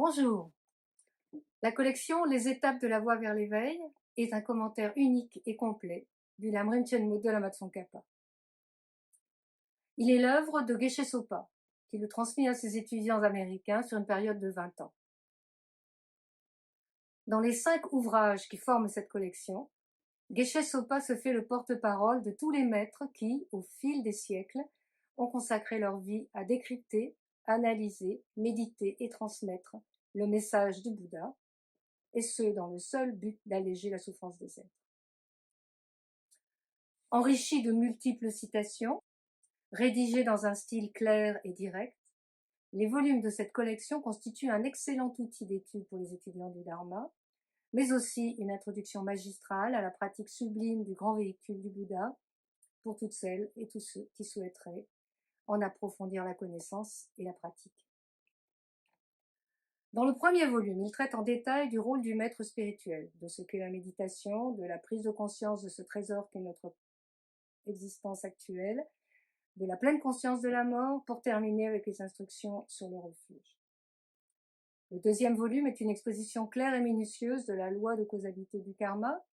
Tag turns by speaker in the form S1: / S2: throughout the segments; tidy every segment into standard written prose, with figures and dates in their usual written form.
S1: Bonjour. La collection Les étapes de la voie vers l'éveil est un commentaire unique et complet du Lamrim Chenmud de la Tsongkhapa. Il est l'œuvre de Geshe Sopa, qui le transmet à ses étudiants américains sur une période de 20 ans. Dans les 5 ouvrages qui forment cette collection, Geshe Sopa se fait le porte-parole de tous les maîtres qui, au fil des siècles, ont consacré leur vie à décrypter, analyser, méditer et transmettre le message du Bouddha, et ce, dans le seul but d'alléger la souffrance des êtres. Enrichi de multiples citations, rédigées dans un style clair et direct, les volumes de cette collection constituent un excellent outil d'étude pour les étudiants du Dharma, mais aussi une introduction magistrale à la pratique sublime du grand véhicule du Bouddha pour toutes celles et tous ceux qui souhaiteraient en approfondir la connaissance et la pratique. Dans le premier volume, il traite en détail du rôle du maître spirituel, de ce qu'est la méditation, de la prise de conscience de ce trésor qu'est notre existence actuelle, de la pleine conscience de la mort, pour terminer avec les instructions sur le refuge. Le deuxième volume est une exposition claire et minutieuse de la loi de causalité du karma,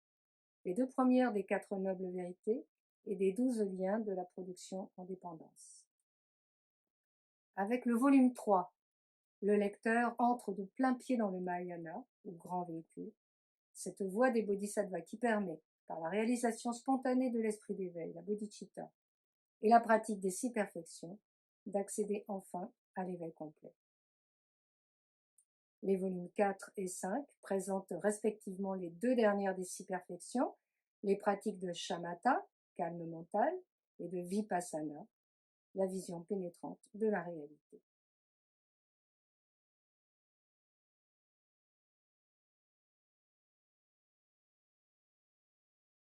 S1: les 2 premières des 4 nobles vérités et des 12 liens de la production en dépendance. Avec le volume 3, le lecteur entre de plein pied dans le Mahayana, ou grand véhicule, cette voie des bodhisattvas qui permet, par la réalisation spontanée de l'esprit d'éveil, la bodhicitta, et la pratique des 6 perfections, d'accéder enfin à l'éveil complet. Les volumes 4 et 5 présentent respectivement les 2 dernières des 6 perfections, les pratiques de shamatha, calme mental, et de vipassana, la vision pénétrante de la réalité.